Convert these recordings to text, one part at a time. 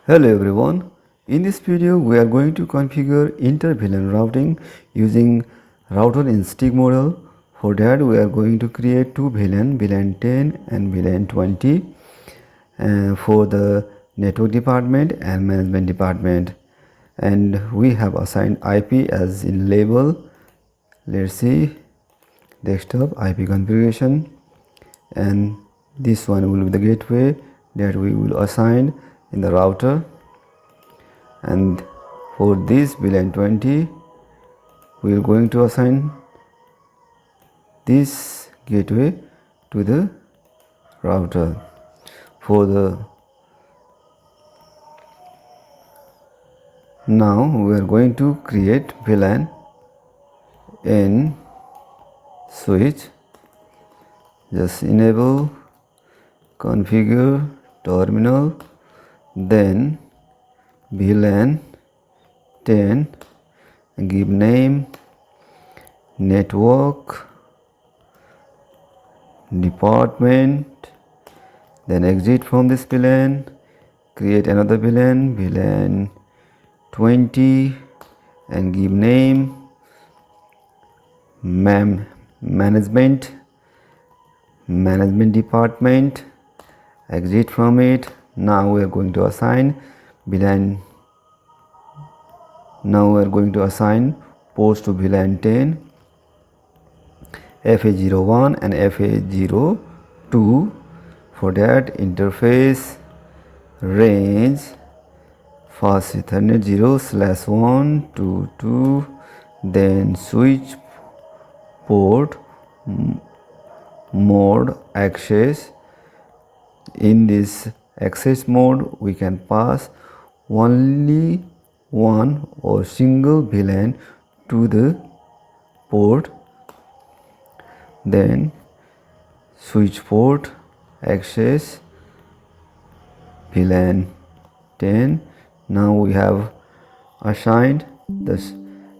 Hello everyone. In this video we are going to configure Inter-VLAN routing using router in stick model. For that we are going to create two VLAN, VLAN 10 and VLAN 20 for the network department and management department, and we have assigned IP as in label. Let's see, desktop IP configuration, and this one will be the gateway that we will assign in the router. And for this VLAN 20 we are going to assign this gateway to the router. Now we are going to create VLAN in switch. Just enable configure terminal, then VLAN 10, give name network department, then exit from this VLAN, create another VLAN, VLAN 20, and give name management department, exit from it. Now we are going to assign VLAN. Now we are going to assign ports to VLAN 10, FA01 and FA02. For that, interface range fast Ethernet 0/122, then switch port mode access. In this access mode we can pass only one or single VLAN to the port, then switch port access VLAN 10. Now we have assigned this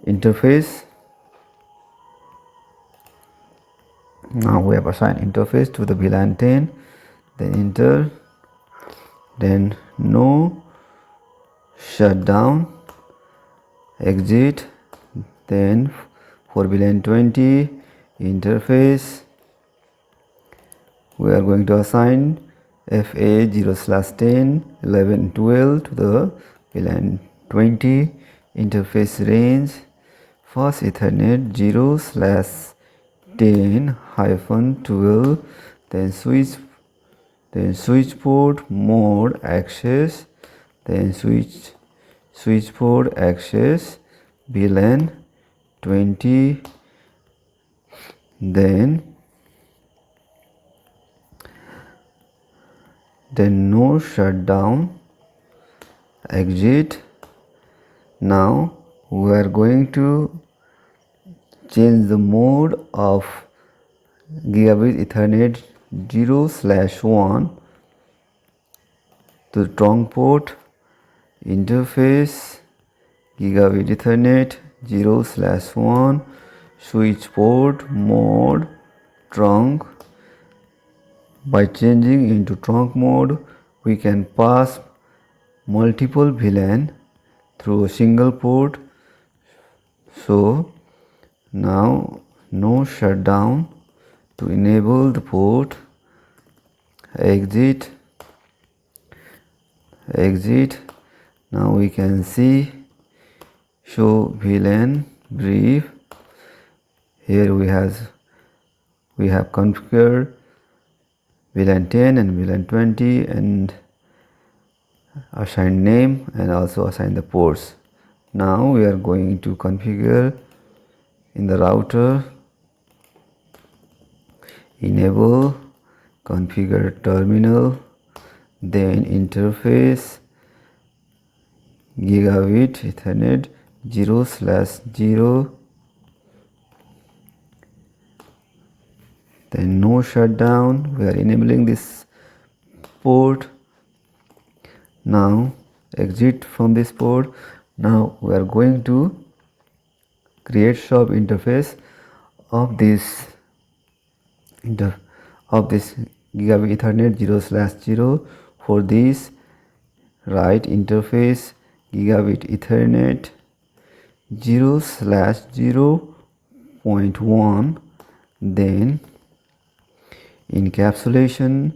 interface. Now we have assigned interface to the VLAN 10, then enter, then no shutdown, exit. Then for VLAN 20 interface we are going to assign FA 0/10, 11, 12 to the VLAN 20, interface range fast Ethernet 0/10-12, then switch port mode access, then switch port access VLAN 20, then no shutdown, exit. Now we are going to change the mode of gigabit Ethernet 0/1 to the trunk port, interface gigabit Ethernet 0/1, switch port mode trunk. By changing into trunk mode we can pass multiple VLAN through a single port. So now no shutdown. To enable the port, exit. Now we can see show VLAN brief. Here we have configured VLAN 10 and VLAN 20 and assign name and also assign the ports. Now we are going to configure in the router. Enable configure terminal, then interface gigabit Ethernet 0/0, then no shutdown. We are enabling this port. Now exit from this port. Now we are going to create sub interface of this gigabit Ethernet 0/0. For this write interface gigabit Ethernet 0/0.1, then encapsulation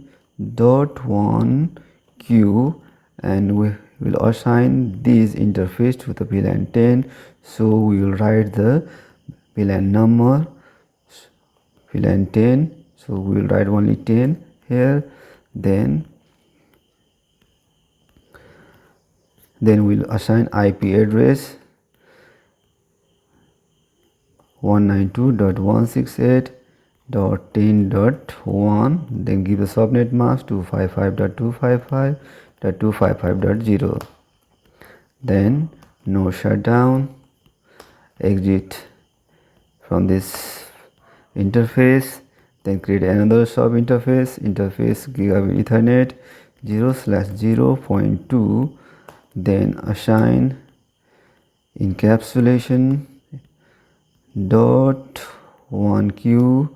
dot 1q, and we will assign this interface to the VLAN 10. So we will write the VLAN number VLAN 10, so we will write only 10 here. Then we'll assign IP address 192.168.10.1, then give the subnet mask 255.255.255.0. then no shutdown, exit from this interface, then create another sub interface gigabit Ethernet 0/0.2, then assign encapsulation dot 1q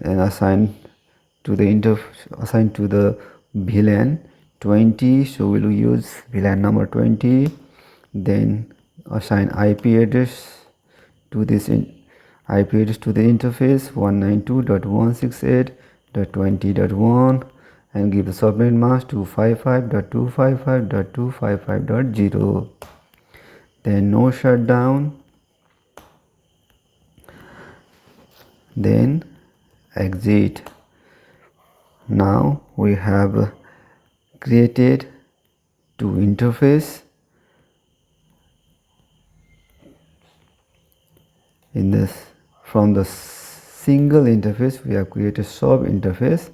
and assign to the VLAN 20, so we'll use VLAN number 20. Then assign IP address to the interface 192.168.20.1 and give the subnet mask 255.255.255.0. then no shutdown, then exit. Now we have created two interface in this. From the single interface we have created sub interface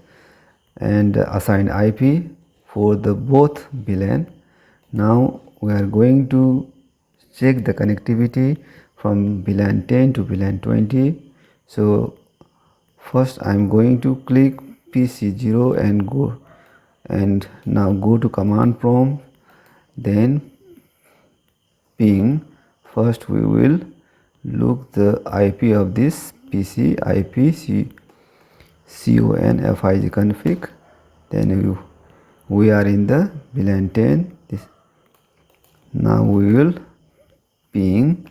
and assigned IP for the both VLAN. Now we are going to check the connectivity from VLAN 10 to VLAN 20. So first I am going to click PC0 and now go to command prompt, then ping. First we will look the IP of this PC, IP config config. Then we are in the VLAN 10. Now we will ping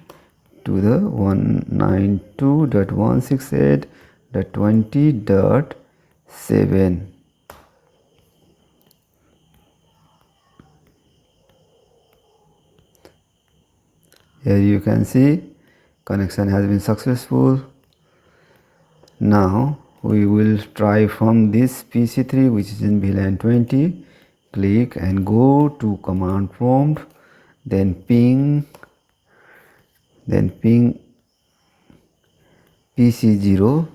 to the 192.168.20.7. Here you can see connection has been successful. Now we will try from this PC3 which is in VLAN 20. Click and go to command prompt, then ping PC0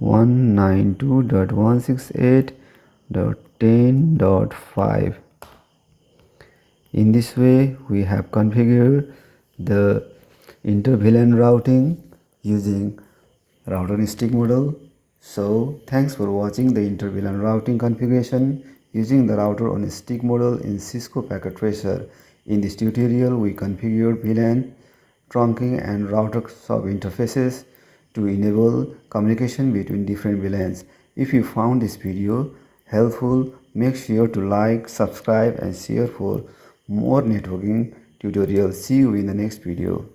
192.168.10.5. In this way we have configured the Inter-VLAN routing using router and stick model. So thanks for watching the Inter-VLAN routing configuration using the router on a stick model in Cisco Packet Tracer. In this tutorial we configured VLAN, trunking and router sub interfaces to enable communication between different VLANs. If you found this video helpful, make sure to like, subscribe and share for more networking tutorials. See you in the next video.